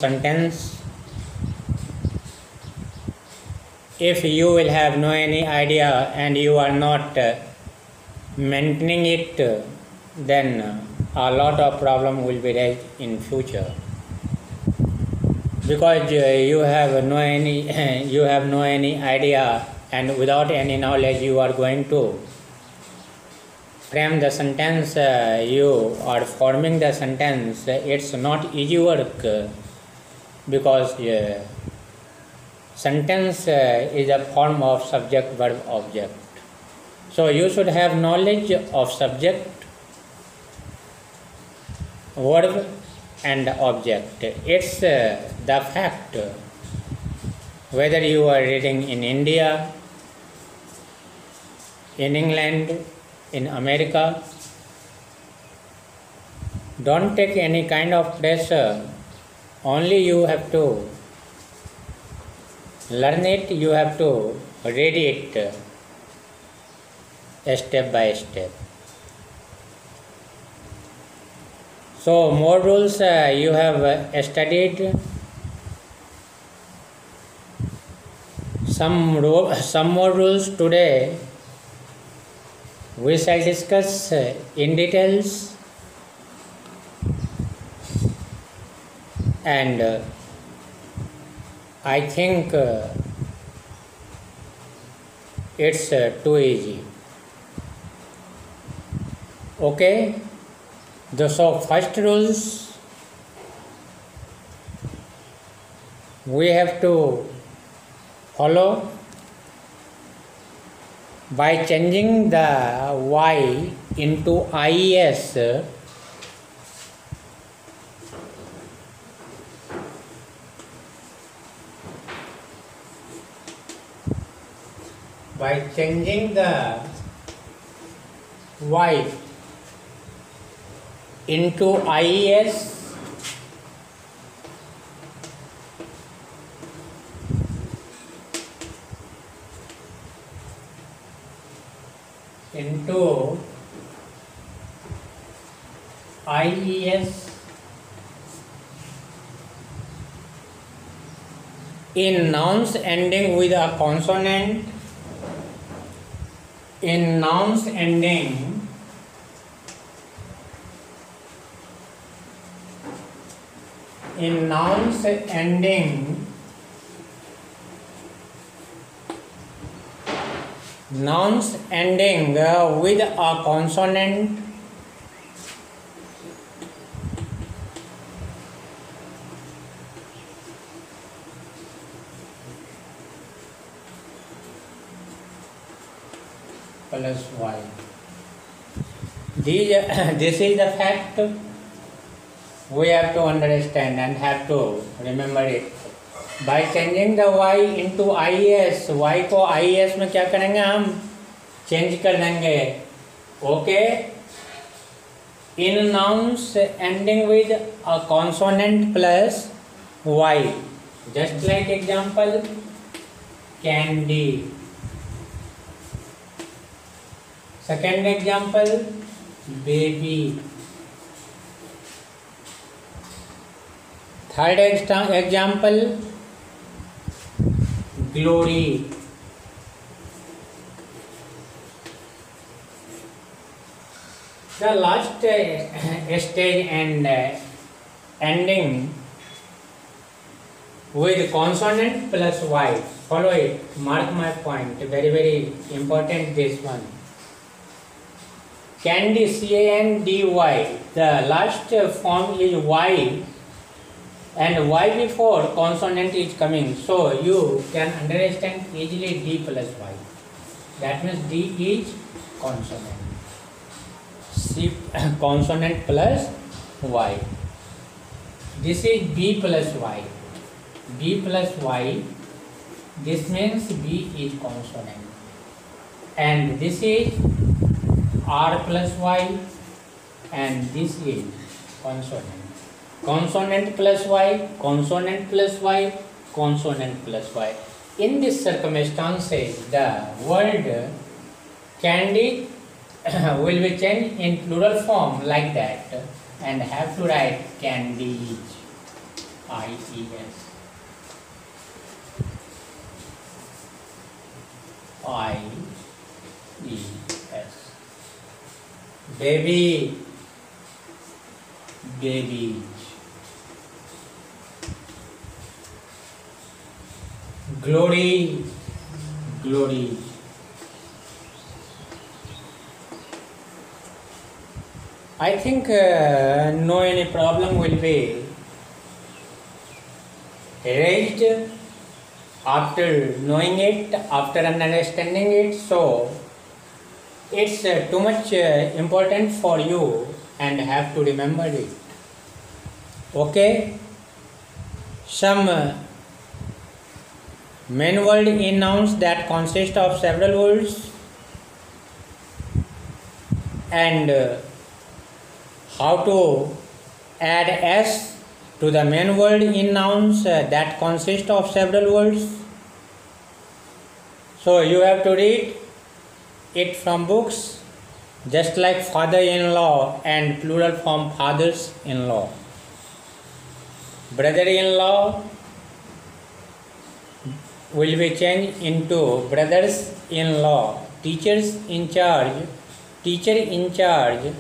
sentence, if you will have no any idea and you are not maintaining it, then a lot of problem will be raised in future, because you have no any you have no any idea, and without any knowledge you are going to frame the sentence, you are forming the sentence. It's not easy work, because sentence is a form of subject verb object. So you should have knowledge of subject, verb and object. It's the fact, whether you are reading in India, in England, in America. Don't take any kind of pressure. Only you have to learn it, you have to read it step by step. So more rules you have studied. Some more rules today we shall discuss in details, and I think it's too easy. Okay, so first rules, we have to follow by changing the y into IES. By changing the y into IES, in nouns ending with a consonant, in nouns ending with a consonant plus y. This is the fact we have to understand and have to remember it. By changing the y into IES, y को IES में क्या करेंगे हम? Change कर देंगे. Okay, in nouns ending with a consonant plus y, just like example, candy. Second example, baby. Third example, glory. The last stage and ending with consonant plus y. Follow it. Mark my point. Very, very important this one. Candy, C-A-N-D-Y. The last form is y, and y before consonant is coming. So you can understand easily D plus y. That means D is consonant. C consonant plus y. This is B plus y. B plus y. This means B is consonant. And this is R plus y, and this is consonant. Consonant plus y, consonant plus y, consonant plus y. In this circumstances, the word candy will be changed in plural form like that, and have to write candies. IES. IES. Baby. Babies. Glory. Glories. I think no any problem will be raised after knowing it, after understanding it. So it's too much important for you and have to remember it. Okay? Some main word in nouns that consist of several words, and how to add s to the main word in nouns that consist of several words. So you have to read it from books, just like father-in-law and plural form fathers-in-law. Brother-in-law will be changed into brothers-in-law. Teachers in charge, teacher in charge,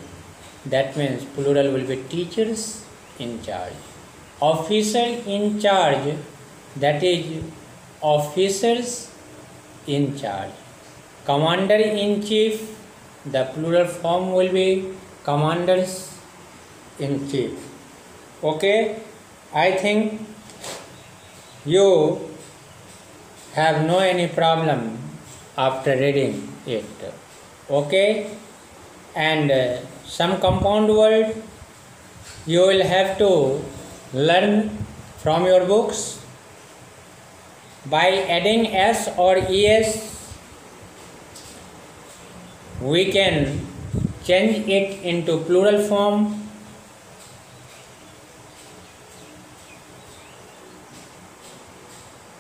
that means plural will be teachers in charge. Officer in charge, that is officers in charge. Commander in chief, the plural form will be commanders in chief. Okay, I think you have no any problem after reading it. Okay, and some compound word you will have to learn from your books by adding s or es. We can change it into plural form.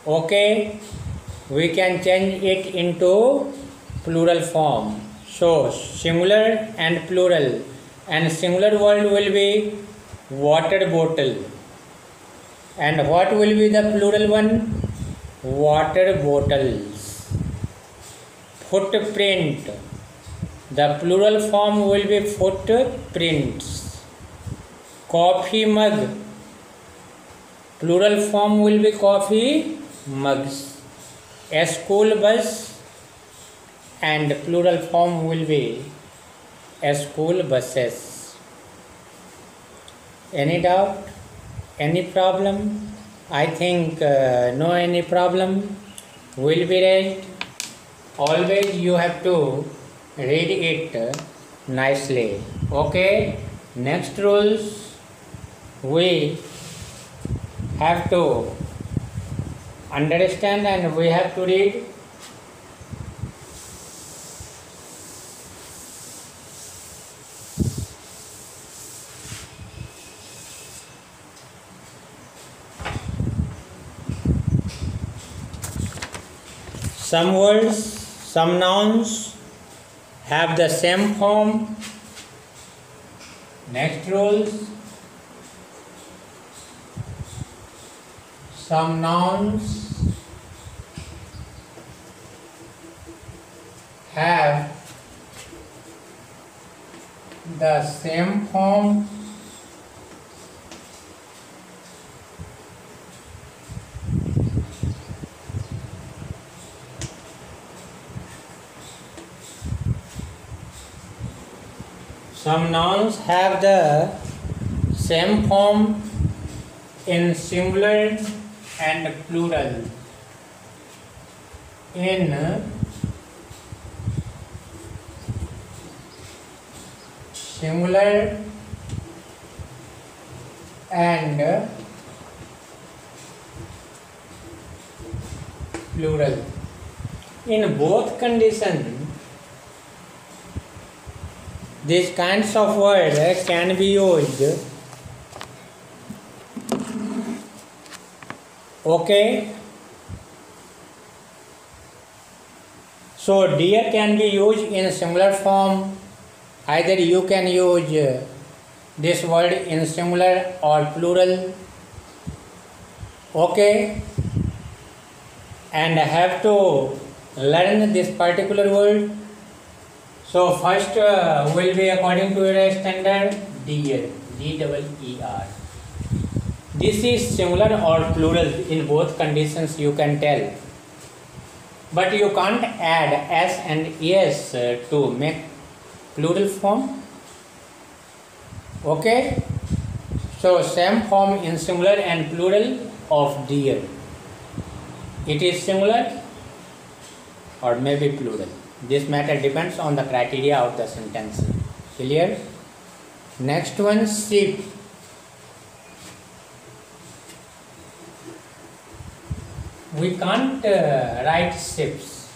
Okay, we can change it into plural form. So singular and plural, and singular word will be water bottle, and what will be the plural one? Water bottles. Footprint, the plural form will be footprints. Coffee mug, plural form will be coffee mugs. A school bus, and plural form will be a school buses. Any doubt? Any problem? I think no any problem will be raised. Always you have to read it nicely. Okay, next rules we have to understand and we have to read. Some words, some nouns have the same form. Next rules. Some nouns have the same form. Some nouns have the same form in singular and plural. In singular and plural. In both conditions, these kinds of words can be used. Okay. So dear can be used in singular form. Either you can use this word in singular or plural. Okay, and have to learn this particular word. So first will be according to your standard deer, D-E-E-R. This is singular or plural. In both conditions you can tell, but you can't add s and es to make plural form. Okay, so same form in singular and plural of deer. It is singular or maybe plural. This matter depends on the criteria of the sentence. Clear? Next one, sheep. We can't write ships.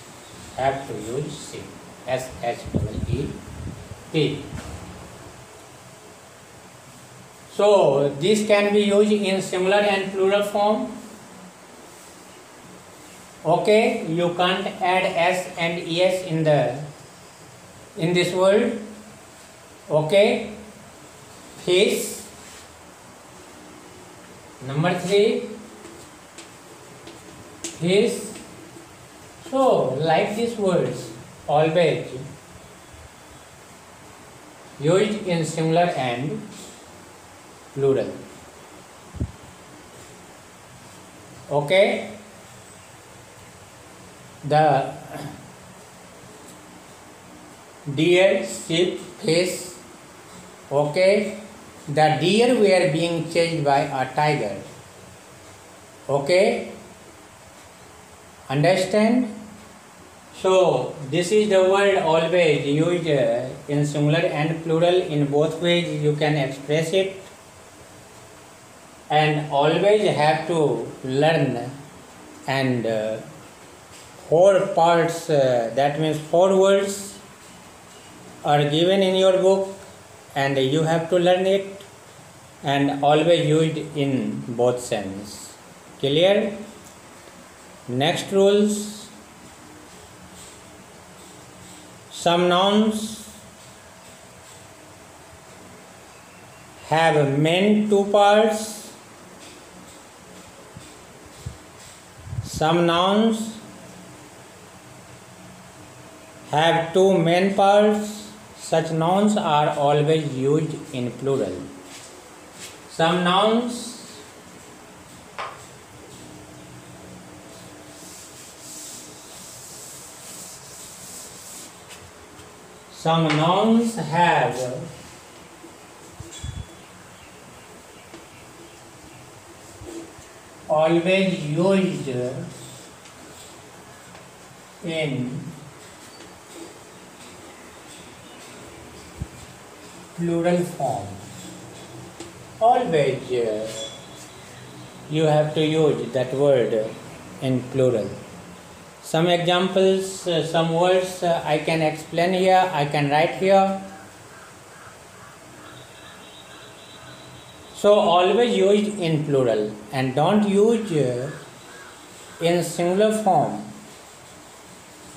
Have to use sheep. S-H-E-E-P. So this can be used in singular and plural form. Okay, you can't add s and es in this word. Okay, fish. Number 3, fish. So like these words, always used in singular and plural. Okay, the deer, sheep, fish. Okay, the deer were being chased by a tiger. Okay, understand? So this is the word always used in singular and plural. In both ways you can express it, and always have to learn. And 4 parts, that means 4 words are given in your book, and you have to learn it, and always used in both sense. Clear? Next rules. Some nouns have main 2 parts. Some nouns have 2 main parts. Such nouns are always used in plural. Some nouns have always used in plural form. Always you have to use that word in plural. Some examples, some words I can explain here, I can write here. So always used in plural, and don't use in singular form.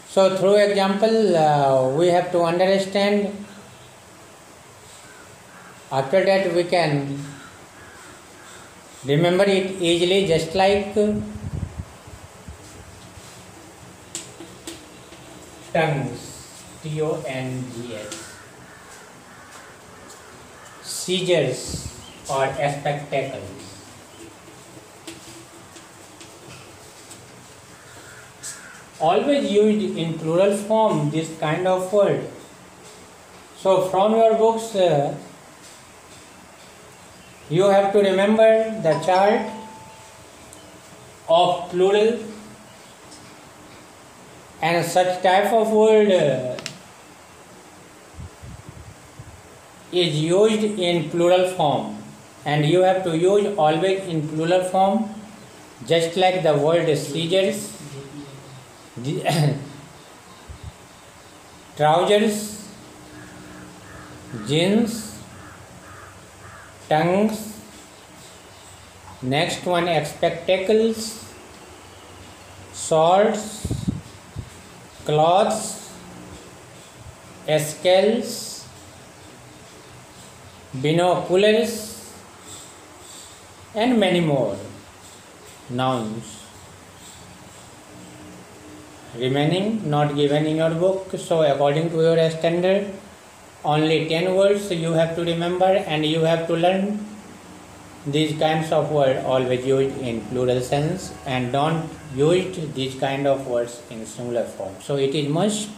So through example we have to understand. After that we can remember it easily, just like tongues, T-O-N-G-S, seizures or spectacles. Always used in plural form, this kind of word. So from your books you have to remember the chart of plural, and such type of word is used in plural form, and you have to use always in plural form, just like the word seizures, trousers, jeans, tongues. Next one, spectacles, swords, cloths, scales, binoculars, and many more. nouns remaining not given in your book. So according to your standard, only 10 words you have to remember, and you have to learn these kinds of words always used in plural sense, and don't use these kind of words in singular form. So it is must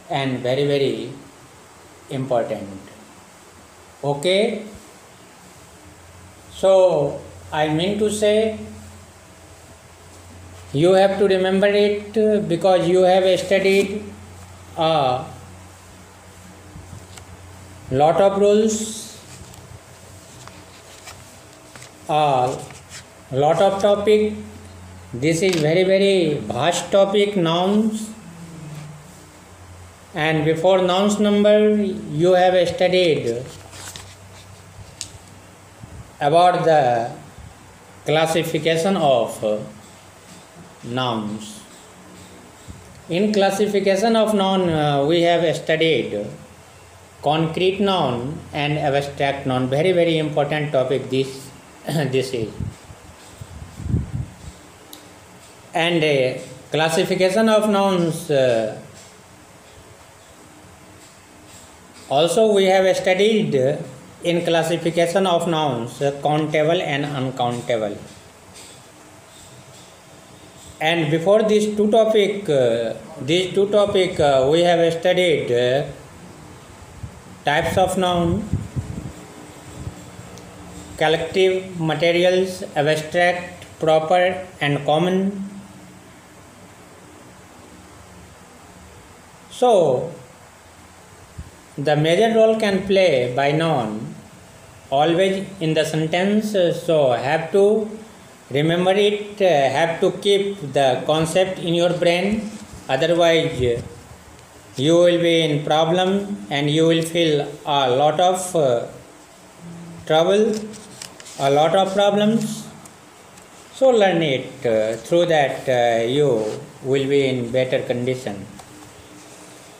and very, very important. Okay. So I mean to say, you have to remember it because you have studied a lot of rules, a lot of topic. This is very, very vast topic, nouns. And before nouns number, you have studied about the classification of nouns. In classification of noun, we have studied concrete noun and abstract noun. Very, very important topic this is. And classification of nouns also we have studied in classification of nouns countable and uncountable. And before these two topic we have studied types of noun, collective, materials, abstract, proper and common. So the major role can play by noun always in the sentence, so have to remember it, have to keep the concept in your brain, otherwise you will be in problem and you will feel a lot of trouble, a lot of problems. So learn it, through that you will be in better condition.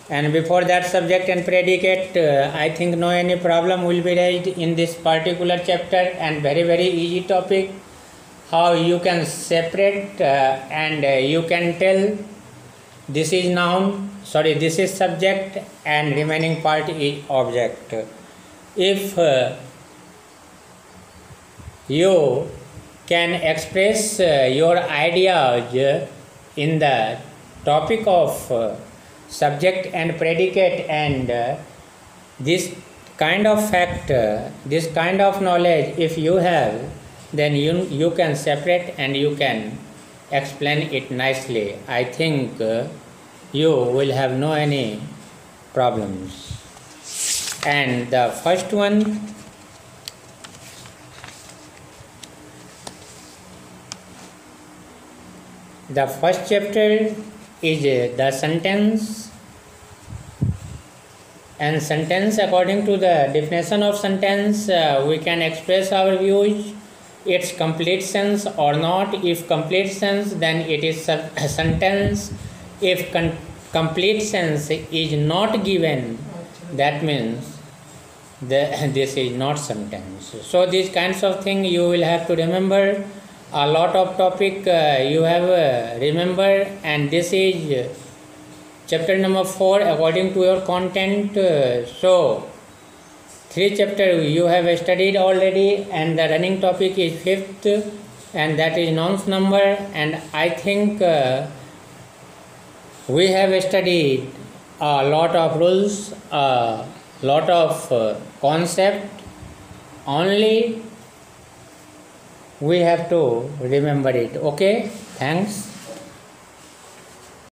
And before that, subject and predicate, I think no any problem will be raised in this particular chapter, and very, very easy topic, how you can separate and you can tell this is noun, this is subject and remaining part is object. If you can express your ideas in the topic of subject and predicate, and this kind of fact, this kind of knowledge if you have, then you can separate and you can explain it nicely. I think you will have no any problems. And the first one, the first chapter is the sentence, and sentence, according to the definition of sentence, we can express our views, its complete sense or not. If complete sense, then it is a sentence. If complete sense is not given, that means this is not sentence. So these kinds of things you will have to remember. A lot of topic you have remembered, and this is chapter number 4 according to your content. So 3 chapters you have studied already, and the running topic is 5th, and that is nouns number. And I think we have studied a lot of rules, a lot of concept. Only we have to remember it. Okay, thanks.